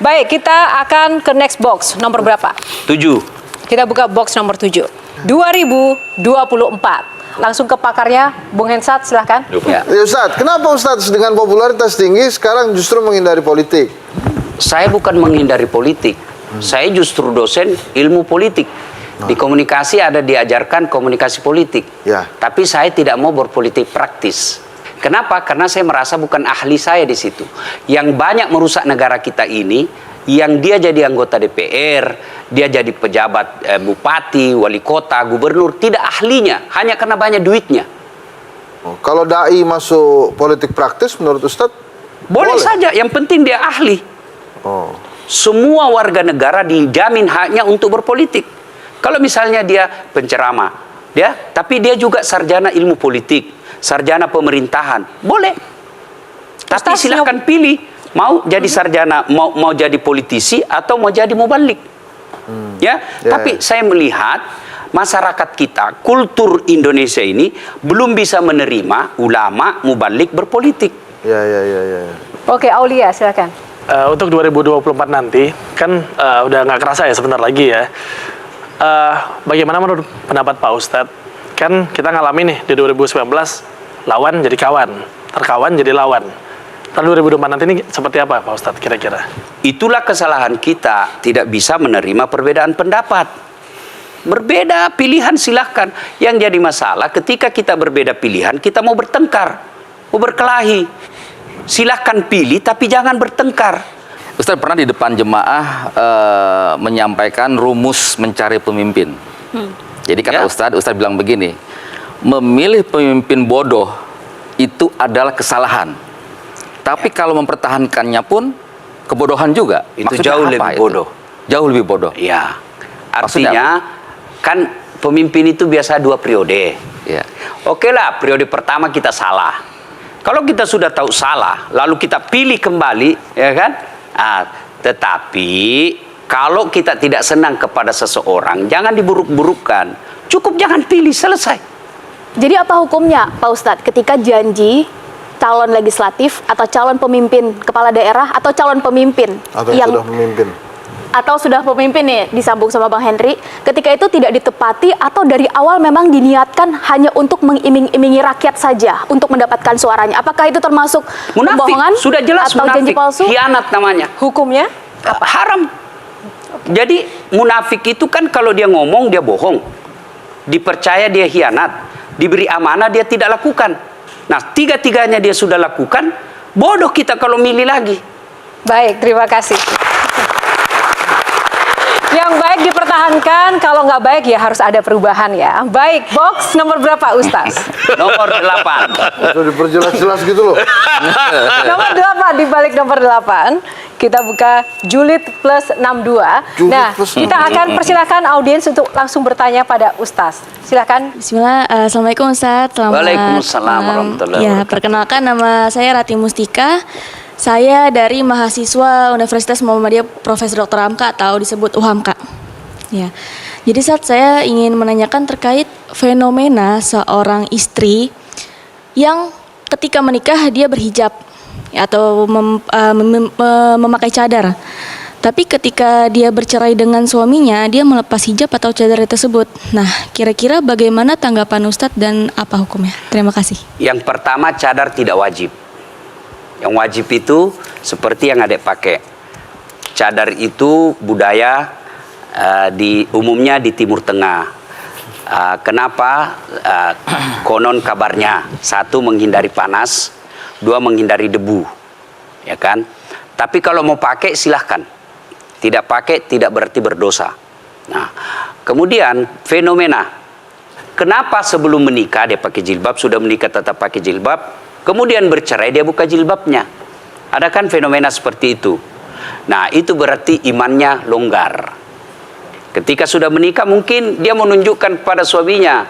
Baik, kita akan ke next box. Nomor berapa? 7. Kita buka box nomor 7. 2024. Langsung ke pakarnya, Bung Hensat, silahkan. Ya. Ya Ustadz, kenapa Ustadz dengan popularitas tinggi sekarang justru menghindari politik? Saya bukan menghindari politik. Saya justru dosen ilmu politik. Di komunikasi ada diajarkan komunikasi politik. Ya. Tapi saya tidak mau berpolitik praktis. Kenapa? Karena saya merasa bukan ahli saya di situ. Yang banyak merusak negara kita ini, yang dia jadi anggota DPR, dia jadi pejabat bupati, wali kota, gubernur, tidak ahlinya, hanya karena banyak duitnya. Oh, kalau dai masuk politik praktis menurut Ustadz? Boleh saja, yang penting dia ahli. Oh. Semua warga negara dijamin haknya untuk berpolitik. Kalau misalnya dia penceramah, tapi dia juga sarjana ilmu politik, sarjana pemerintahan, boleh. Tapi silahkan pilih, mau jadi sarjana, mau jadi politisi atau mau jadi mubalik. Tapi saya melihat masyarakat kita, kultur Indonesia ini belum bisa menerima ulama mubalik berpolitik. Ya. Oke, Aulia, silakan. Untuk 2024 nanti, kan udah nggak kerasa ya sebentar lagi ya. Bagaimana menurut pendapat Pak Ustadz? Kan kita ngalamin nih di 2019, lawan jadi kawan, terkawan jadi lawan. Tahun 2024 nanti ini seperti apa Pak Ustadz kira-kira? Itulah kesalahan kita, tidak bisa menerima perbedaan pendapat. Berbeda pilihan silahkan. Yang jadi masalah ketika kita berbeda pilihan, kita mau bertengkar, mau berkelahi. Silahkan pilih tapi jangan bertengkar. Ustaz pernah di depan jemaah menyampaikan rumus mencari pemimpin. Jadi kata Ustaz bilang begini, memilih pemimpin bodoh itu adalah kesalahan. Tapi kalau mempertahankannya pun kebodohan juga. Itu Maksudnya jauh apa lebih itu? bodoh. Jauh lebih bodoh. Ya, artinya kan pemimpin itu biasa 2 periode. Ya. Oke lah, periode pertama kita salah. Kalau kita sudah tahu salah, lalu kita pilih kembali, ya kan? Tetapi kalau kita tidak senang kepada seseorang, jangan diburuk-burukkan. Cukup jangan pilih, selesai. Jadi apa hukumnya Pak Ustadz ketika janji calon legislatif atau calon pemimpin kepala daerah atau calon pemimpin Atau yang sudah memimpin? Atau sudah pemimpin nih, disambung sama Bang Henry, ketika itu tidak ditepati atau dari awal memang diniatkan hanya untuk mengiming-imingi rakyat saja untuk mendapatkan suaranya. Apakah itu termasuk Munafik, kebohongan sudah jelas atau janji munafik, palsu? khianat namanya. Hukumnya? Haram. Jadi munafik itu kan kalau dia ngomong dia bohong, dipercaya dia khianat, diberi amanah dia tidak lakukan. Nah, tiga-tiganya dia sudah lakukan, bodoh kita kalau milih lagi. Baik, terima kasih. Yang baik dipertahankan, kalau nggak baik ya harus ada perubahan ya. Baik, box nomor berapa Ustaz? Nomor 8. Sudah diperjelas-jelas gitu loh. Nomor 8, di balik nomor 8, kita buka julid plus 62. Julid Nah, plus kita akan persilakan audiens untuk langsung bertanya pada Ustaz. Silakan. Bismillah, Assalamualaikum Ustaz. Selamat Waalaikumsalam warahmatullahi ya, wabarakatuh. perkenalkan nama saya Rati Mustika. Saya dari mahasiswa Universitas Muhammadiyah Profesor Dr. Hamka atau disebut UHAMKA. Ya. Jadi saat saya ingin menanyakan terkait fenomena seorang istri yang ketika menikah dia berhijab ya, atau memakai cadar. Tapi ketika dia bercerai dengan suaminya, dia melepas hijab atau cadar tersebut. Nah, kira-kira bagaimana tanggapan Ustadz dan apa hukumnya? Terima kasih. Yang pertama, cadar tidak wajib. Yang wajib itu seperti yang adik pakai. Cadar itu budaya umumnya di Timur Tengah. Kenapa? Konon kabarnya, 1 menghindari panas, 2 menghindari debu, ya kan? Tapi kalau mau pakai silahkan. Tidak pakai tidak berarti berdosa. Nah, kemudian fenomena. Kenapa sebelum menikah dia pakai jilbab, sudah menikah tetap pakai jilbab? Kemudian bercerai dia buka jilbabnya. Ada kan fenomena seperti itu. Nah, itu berarti imannya longgar. Ketika sudah menikah mungkin dia menunjukkan kepada suaminya,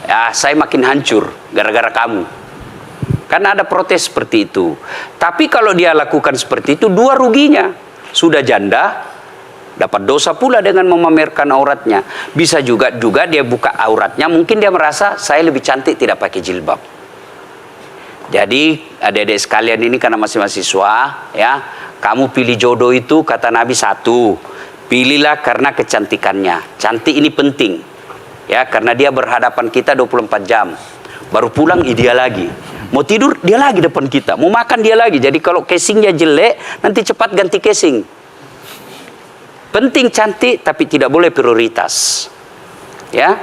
ya saya makin hancur gara-gara kamu. Kan ada protes seperti itu. Tapi kalau dia lakukan seperti itu, 2 ruginya. Sudah janda, dapat dosa pula dengan memamerkan auratnya. Bisa juga dia buka auratnya, mungkin dia merasa saya lebih cantik tidak pakai jilbab. Jadi adik-adik sekalian ini karena masih mahasiswa, ya, kamu pilih jodoh itu kata Nabi satu, pilihlah karena kecantikannya. Cantik ini penting, ya, karena dia berhadapan kita 24 jam. Baru pulang dia lagi, mau tidur dia lagi depan kita, mau makan dia lagi. Jadi kalau casingnya jelek, nanti cepat ganti casing. Penting cantik, tapi tidak boleh prioritas, ya,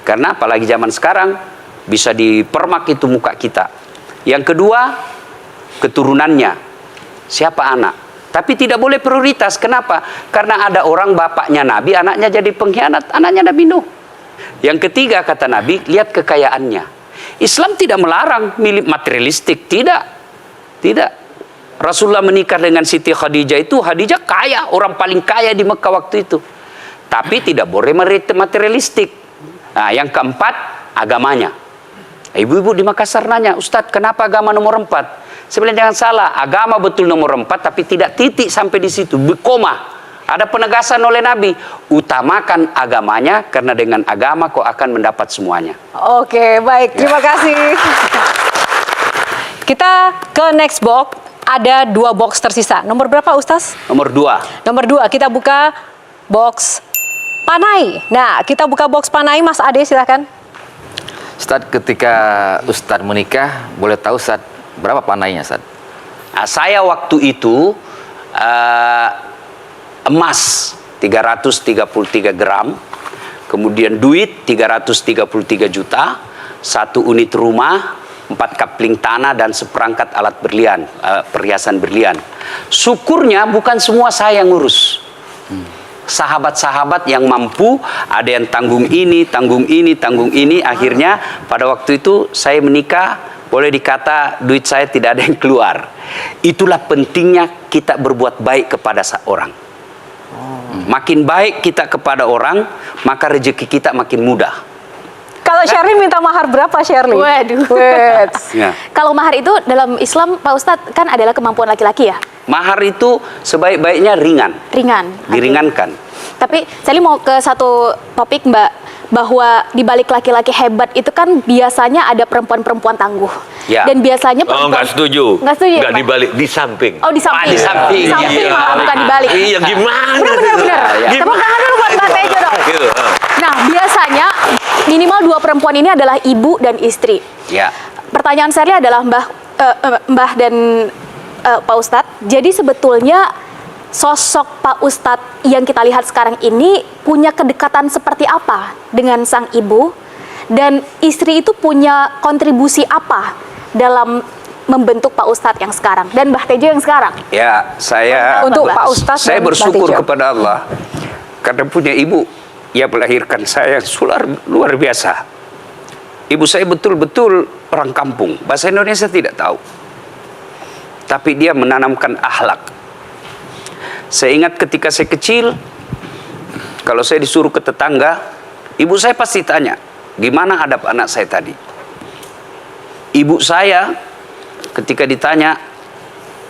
karena apalagi zaman sekarang bisa dipermak itu muka kita. Yang kedua, keturunannya. Siapa anak? Tapi tidak boleh prioritas. Kenapa? Karena ada orang bapaknya Nabi, anaknya jadi pengkhianat. Anaknya Nabi Nuh. Yang ketiga, kata Nabi, lihat kekayaannya. Islam tidak melarang milik materialistik. Tidak. Tidak. Rasulullah menikah dengan Siti Khadijah itu, Khadijah kaya. Orang paling kaya di Mekah waktu itu. Tapi tidak boleh materialistik. Nah, yang keempat, agamanya. Ibu-ibu di Makassar nanya, Ustadz, kenapa agama nomor 4? Sebenarnya jangan salah, agama betul nomor 4, tapi tidak titik sampai di situ, koma. Ada penegasan oleh Nabi, utamakan agamanya, karena dengan agama kau akan mendapat semuanya. Oke, baik, terima kasih. Kita ke next box, ada 2 box tersisa. Nomor berapa, Ustaz? Nomor 2. Nomor 2, kita buka box Panai. Nah, kita buka box Panai, Mas Ade, silakan. Ustadz, ketika Ustadz menikah, boleh tahu Ustadz berapa panainya Ustadz? Nah, saya waktu itu emas 333 gram, kemudian duit 333 juta, 1 unit rumah, 4 kapling tanah, dan seperangkat alat berlian, perhiasan berlian. Syukurnya bukan semua saya yang ngurus. Sahabat-sahabat yang mampu, ada yang tanggung ini, tanggung ini, tanggung ini. Akhirnya pada waktu itu saya menikah, boleh dikata duit saya tidak ada yang keluar. Itulah pentingnya kita berbuat baik kepada seorang. Makin baik kita kepada orang, maka rezeki kita makin mudah. Kalau Sherly minta mahar berapa, Sherly? Waduh. Ya. Kalau mahar itu dalam Islam, Pak Ustadz, kan adalah kemampuan laki-laki ya? Mahar itu sebaik-baiknya ringan. Ringan. Diringankan. Tapi saya mau ke satu topik, Mbak, bahwa di balik laki-laki hebat itu kan biasanya ada perempuan-perempuan tangguh. Ya. Dan biasanya Oh, nggak setuju. Nggak setuju ya, Nggak Pak? dibalik, di samping. Oh, di samping. Di samping. Di samping Iya. malah bukan di balik. Iya, gimana? Benar. Ya. Tepuk tangan dulu buat Mbak Tejo dong. Gitu. Nah, biasanya minimal 2 perempuan ini adalah ibu dan istri. Ya. Pertanyaan saya adalah Mbah dan Pak Ustadz, jadi sebetulnya sosok Pak Ustadz yang kita lihat sekarang ini punya kedekatan seperti apa dengan sang ibu, dan istri itu punya kontribusi apa dalam membentuk Pak Ustadz yang sekarang dan Mbah Tejo yang sekarang? Ya, saya Untuk Pak Ustadz saya dan Mbak bersyukur Tejo. kepada Allah karena punya ibu yang melahirkan saya luar biasa. Ibu saya betul-betul orang kampung, bahasa Indonesia tidak tahu. Tapi dia menanamkan akhlak. Saya ingat ketika saya kecil, kalau saya disuruh ke tetangga, ibu saya pasti tanya, gimana adab anak saya tadi? Ibu saya ketika ditanya,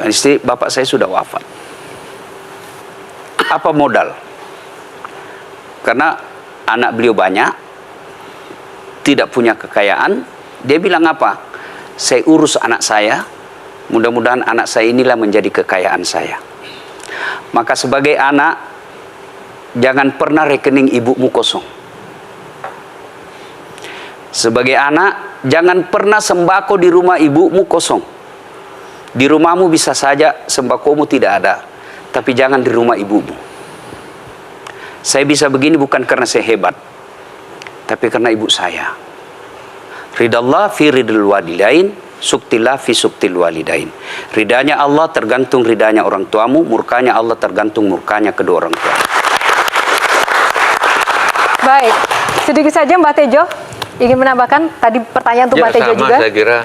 istri bapak saya sudah wafat. Apa modal? Karena anak beliau banyak, tidak punya kekayaan. Dia bilang apa? Saya urus anak saya, mudah-mudahan anak saya inilah menjadi kekayaan saya. Maka sebagai anak, jangan pernah rekening ibumu kosong. Sebagai anak, jangan pernah sembako di rumah ibumu kosong. Di rumahmu bisa saja sembakomu tidak ada, tapi jangan di rumah ibumu. Saya bisa begini bukan karena saya hebat, tapi karena ibu saya. Ridallah fi ridul walidain, suktillah fi suktil walidain. Ridanya Allah tergantung ridanya orang tuamu, murkanya Allah tergantung murkanya kedua orang tua. Baik, sedikit saja Mbak Tejo ingin menambahkan tadi pertanyaan untuk Ya, Mbak Tejo sama, juga. saya kira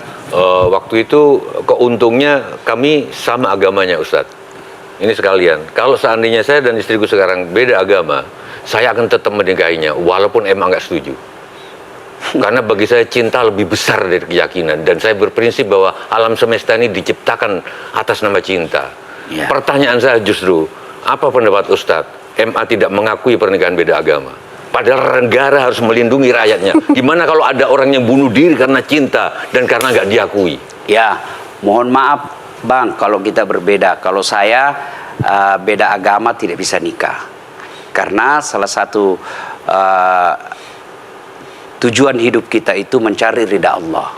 waktu itu keuntungnya kami sama agamanya, Ustadz. Ini sekalian, kalau seandainya saya dan istriku sekarang beda agama, saya akan tetap menikahinya, walaupun emang nggak setuju. Karena bagi saya cinta lebih besar dari keyakinan, dan saya berprinsip bahwa alam semesta ini diciptakan atas nama cinta. Ya. Pertanyaan saya justru, apa pendapat Ustadz? MA tidak mengakui pernikahan beda agama. Padahal negara harus melindungi rakyatnya. Gimana kalau ada orang yang bunuh diri karena cinta dan karena nggak diakui? Ya, mohon maaf Bang, kalau kita berbeda. Kalau saya beda agama tidak bisa nikah. Karena salah satu tujuan hidup kita itu mencari ridha Allah.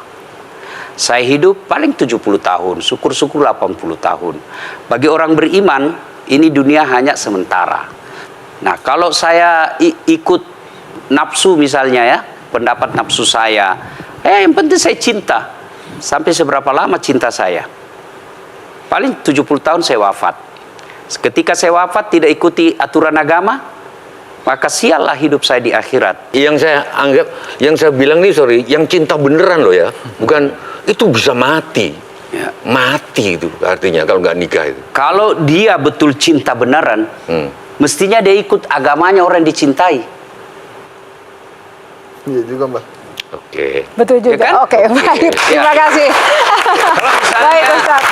Saya hidup paling 70 tahun, syukur-syukur 80 tahun. Bagi orang beriman, ini dunia hanya sementara. Nah, kalau saya ikut nafsu misalnya ya, pendapat nafsu saya, yang penting saya cinta. Sampai seberapa lama cinta saya? Paling 70 tahun saya wafat. Ketika saya wafat tidak ikuti aturan agama, maka siallah hidup saya di akhirat. Yang saya anggap, yang saya bilang nih sorry, yang cinta beneran loh ya, bukan itu bisa mati. Ya. Mati itu artinya kalau nggak nikah itu. Kalau dia betul cinta beneran, mestinya dia ikut agamanya orang yang dicintai. Iya juga Mbak. Oke. Betul juga. Ya kan? Oke, baik. Oke. Terima Ya. kasih. Kalau misalnya- Baik, Ustaz.